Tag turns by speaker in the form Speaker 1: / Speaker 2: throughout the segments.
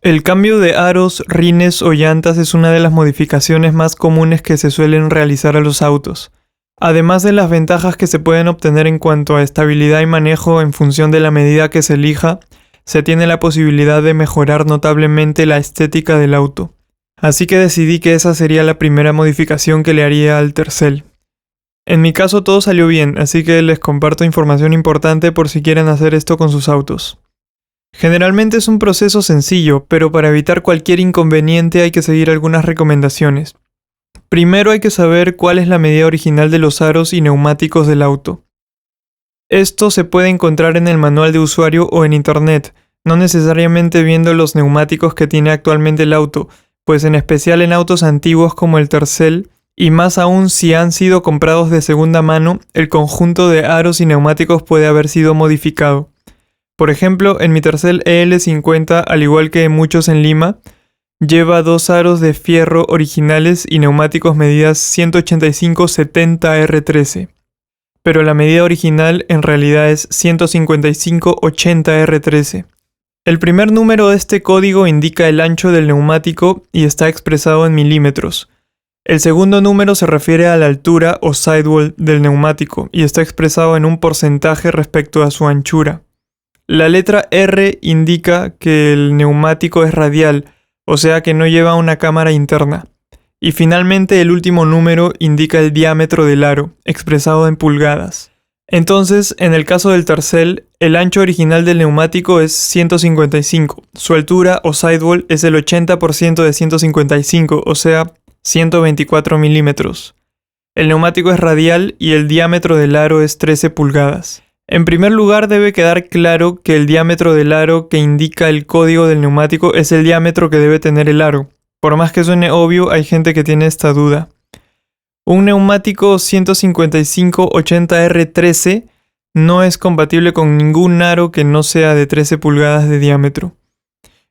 Speaker 1: El cambio de aros, rines o llantas es una de las modificaciones más comunes que se suelen realizar a los autos. Además de las ventajas que se pueden obtener en cuanto a estabilidad y manejo en función de la medida que se elija, se tiene la posibilidad de mejorar notablemente la estética del auto. Así que decidí que esa sería la primera modificación que le haría al Tercel. En mi caso todo salió bien, así que les comparto información importante por si quieren hacer esto con sus autos. Generalmente es un proceso sencillo, pero para evitar cualquier inconveniente hay que seguir algunas recomendaciones. Primero hay que saber cuál es la medida original de los aros y neumáticos del auto. Esto se puede encontrar en el manual de usuario o en internet, no necesariamente viendo los neumáticos que tiene actualmente el auto, pues en especial en autos antiguos como el Tercel, y más aún si han sido comprados de segunda mano, el conjunto de aros y neumáticos puede haber sido modificado. Por ejemplo, en mi Tercel EL50, al igual que muchos en Lima, lleva dos aros de fierro originales y neumáticos medidas 185/70R13. Pero la medida original en realidad es 155/80R13. El primer número de este código indica el ancho del neumático y está expresado en milímetros. El segundo número se refiere a la altura o sidewall del neumático y está expresado en un porcentaje respecto a su anchura. La letra R indica que el neumático es radial, o sea que no lleva una cámara interna. Y finalmente el último número indica el diámetro del aro, expresado en pulgadas. Entonces, en el caso del Tercel, el ancho original del neumático es 155. Su altura o sidewall es el 80% de 155, o sea, 124 milímetros. El neumático es radial y el diámetro del aro es 13 pulgadas. En primer lugar, debe quedar claro que el diámetro del aro que indica el código del neumático es el diámetro que debe tener el aro. Por más que suene obvio, hay gente que tiene esta duda. Un neumático 155/80R13 no es compatible con ningún aro que no sea de 13 pulgadas de diámetro.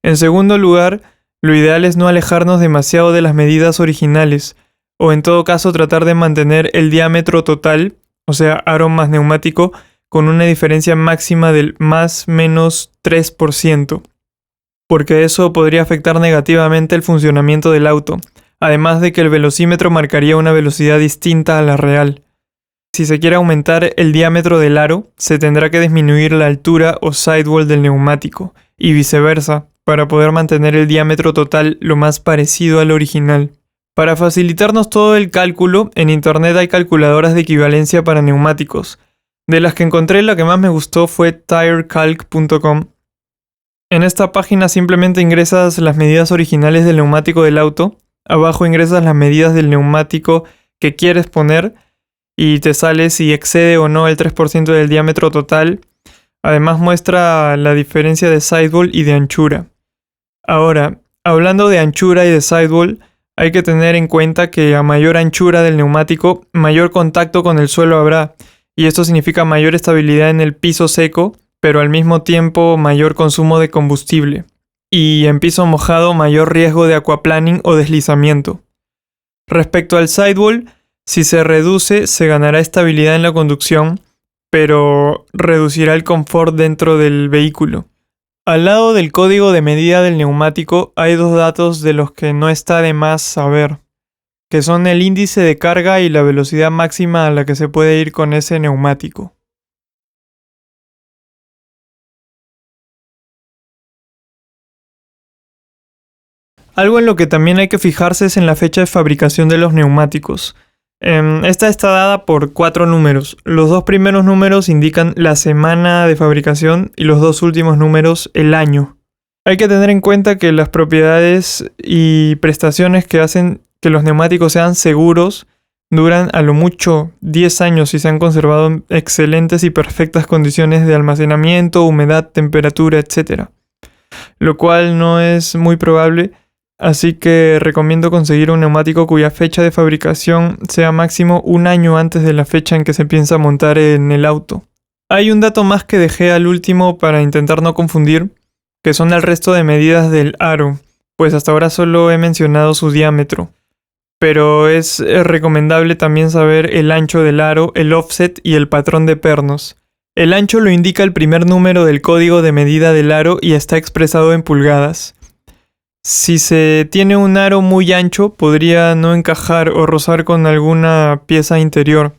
Speaker 1: En segundo lugar, lo ideal es no alejarnos demasiado de las medidas originales, o en todo caso tratar de mantener el diámetro total, o sea, aro más neumático, con una diferencia máxima del más-menos 3%, porque eso podría afectar negativamente el funcionamiento del auto, además de que el velocímetro marcaría una velocidad distinta a la real. Si se quiere aumentar el diámetro del aro, se tendrá que disminuir la altura o sidewall del neumático, y viceversa, para poder mantener el diámetro total lo más parecido al original. Para facilitarnos todo el cálculo, en internet hay calculadoras de equivalencia para neumáticos. De las que encontré, la que más me gustó fue tirecalc.com. En esta página simplemente ingresas las medidas originales del neumático del auto, abajo ingresas las medidas del neumático que quieres poner y te sale si excede o no el 3% del diámetro total. Además muestra la diferencia de sidewall y de anchura. Ahora, hablando de anchura y de sidewall, hay que tener en cuenta que a mayor anchura del neumático, mayor contacto con el suelo habrá, y esto significa mayor estabilidad en el piso seco, pero al mismo tiempo mayor consumo de combustible. Y en piso mojado, mayor riesgo de aquaplaning o deslizamiento. Respecto al sidewall, si se reduce, se ganará estabilidad en la conducción, pero reducirá el confort dentro del vehículo. Al lado del código de medida del neumático hay dos datos de los que no está de más saber, que son el índice de carga y la velocidad máxima a la que se puede ir con ese neumático. Algo en lo que también hay que fijarse es en la fecha de fabricación de los neumáticos. Esta está dada por 4 números. Los 2 primeros números indican la semana de fabricación y los 2 últimos números el año. Hay que tener en cuenta que las propiedades y prestaciones que hacen que los neumáticos sean seguros duran a lo mucho 10 años si se han conservado en excelentes y perfectas condiciones de almacenamiento, humedad, temperatura, etc. Lo cual no es muy probable. Así que recomiendo conseguir un neumático cuya fecha de fabricación sea máximo un año antes de la fecha en que se piensa montar en el auto. Hay un dato más que dejé al último para intentar no confundir, que son el resto de medidas del aro, pues hasta ahora solo he mencionado su diámetro. Pero es recomendable también saber el ancho del aro, el offset y el patrón de pernos. El ancho lo indica el primer número del código de medida del aro y está expresado en pulgadas. Si se tiene un aro muy ancho, podría no encajar o rozar con alguna pieza interior.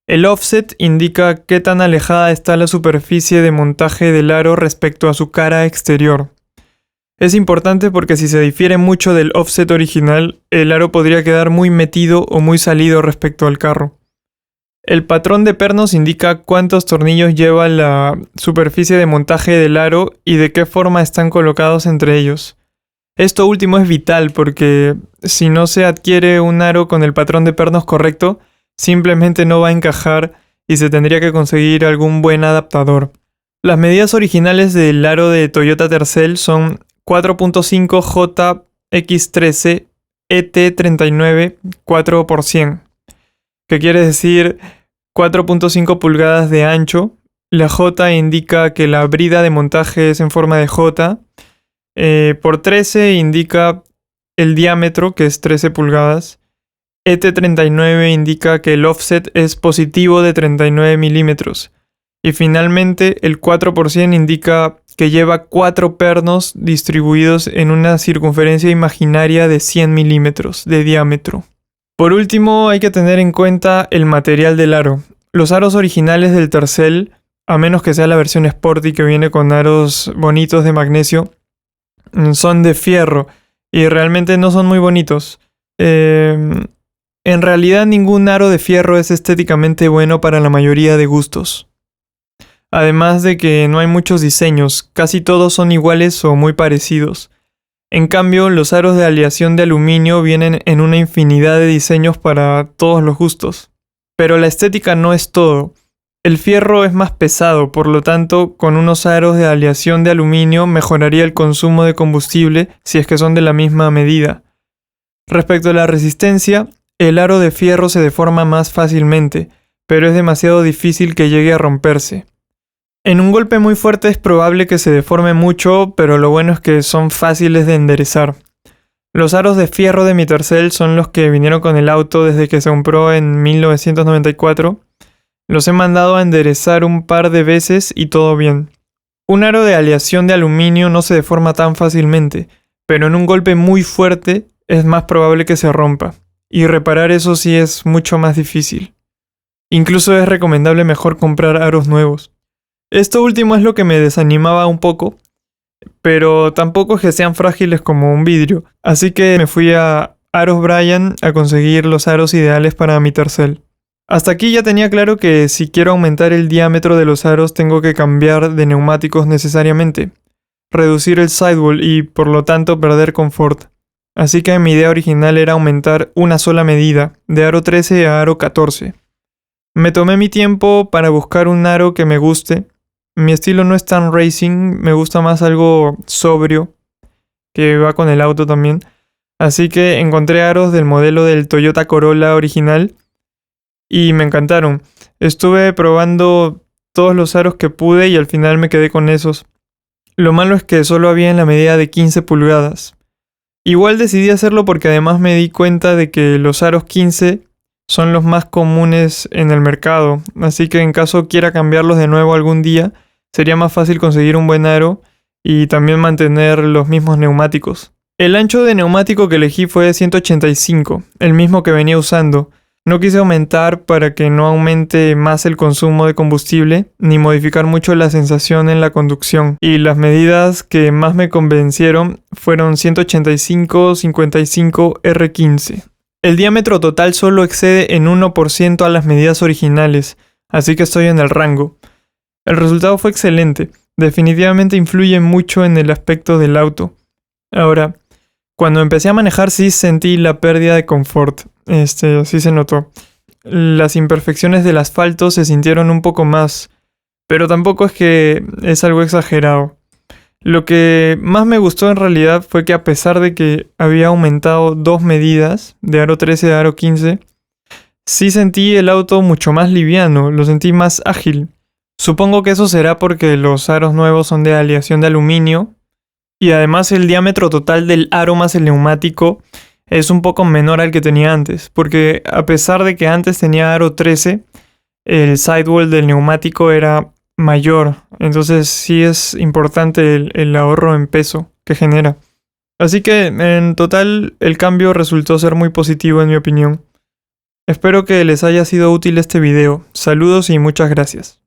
Speaker 1: El offset indica qué tan alejada está la superficie de montaje del aro respecto a su cara exterior. Es importante porque si se difiere mucho del offset original, el aro podría quedar muy metido o muy salido respecto al carro. El patrón de pernos indica cuántos tornillos lleva la superficie de montaje del aro y de qué forma están colocados entre ellos. Esto último es vital porque si no se adquiere un aro con el patrón de pernos correcto, simplemente no va a encajar y se tendría que conseguir algún buen adaptador. Las medidas originales del aro de Toyota Tercel son 4.5 JX13 ET39 4x100, que quiere decir 4.5 pulgadas de ancho. La J indica que la brida de montaje es en forma de J. Por 13 indica el diámetro, que es 13 pulgadas. ET39 indica que el offset es positivo de 39 milímetros. Y finalmente el 4% indica que lleva 4 pernos distribuidos en una circunferencia imaginaria de 100 milímetros de diámetro. Por último, hay que tener en cuenta el material del aro. Los aros originales del Tercel, a menos que sea la versión Sporty que viene con aros bonitos de magnesio, son de fierro y realmente no son muy bonitos. En realidad ningún aro de fierro es estéticamente bueno para la mayoría de gustos. Además de que no hay muchos diseños, casi todos son iguales o muy parecidos. En cambio, los aros de aleación de aluminio vienen en una infinidad de diseños para todos los gustos. Pero la estética no es todo. El fierro es más pesado, por lo tanto, con unos aros de aleación de aluminio mejoraría el consumo de combustible si es que son de la misma medida. Respecto a la resistencia, el aro de fierro se deforma más fácilmente, pero es demasiado difícil que llegue a romperse. En un golpe muy fuerte es probable que se deforme mucho, pero lo bueno es que son fáciles de enderezar. Los aros de fierro de mi Tercel son los que vinieron con el auto desde que se compró en 1994. Los he mandado a enderezar un par de veces y todo bien. Un aro de aleación de aluminio no se deforma tan fácilmente, pero en un golpe muy fuerte es más probable que se rompa. Y reparar eso sí es mucho más difícil. Incluso es recomendable mejor comprar aros nuevos. Esto último es lo que me desanimaba un poco, pero tampoco es que sean frágiles como un vidrio. Así que me fui a Aros Bryan a conseguir los aros ideales para mi Tercel. Hasta aquí ya tenía claro que si quiero aumentar el diámetro de los aros tengo que cambiar de neumáticos necesariamente, reducir el sidewall y por lo tanto perder confort. Así que mi idea original era aumentar una sola medida, de aro 13 a aro 14. Me tomé mi tiempo para buscar un aro que me guste. Mi estilo no es tan racing, me gusta más algo sobrio, que va con el auto también. Así que encontré aros del modelo del Toyota Corolla original y me encantaron. Estuve probando todos los aros que pude y al final me quedé con esos. Lo malo es que solo había en la medida de 15 pulgadas. Igual decidí hacerlo porque además me di cuenta de que los aros 15 son los más comunes en el mercado, así que en caso quiera cambiarlos de nuevo algún día, sería más fácil conseguir un buen aro y también mantener los mismos neumáticos. El ancho de neumático que elegí fue de 185, el mismo que venía usando. No quise aumentar para que no aumente más el consumo de combustible, ni modificar mucho la sensación en la conducción. Y las medidas que más me convencieron fueron 185-55 R15. El diámetro total solo excede en 1% a las medidas originales, así que estoy en el rango. El resultado fue excelente, definitivamente influye mucho en el aspecto del auto. Ahora, cuando empecé a manejar sí sentí la pérdida de confort. Sí se notó. Las imperfecciones del asfalto se sintieron un poco más, pero tampoco es que es algo exagerado. Lo que más me gustó en realidad fue que a pesar de que había aumentado 2 medidas, de aro 13 a aro 15, sí sentí el auto mucho más liviano, lo sentí más ágil. Supongo que eso será porque los aros nuevos son de aleación de aluminio y además el diámetro total del aro más el neumático es un poco menor al que tenía antes, porque a pesar de que antes tenía aro 13, el sidewall del neumático era mayor, entonces sí es importante el ahorro en peso que genera. Así que en total el cambio resultó ser muy positivo en mi opinión. Espero que les haya sido útil este video. Saludos y muchas gracias.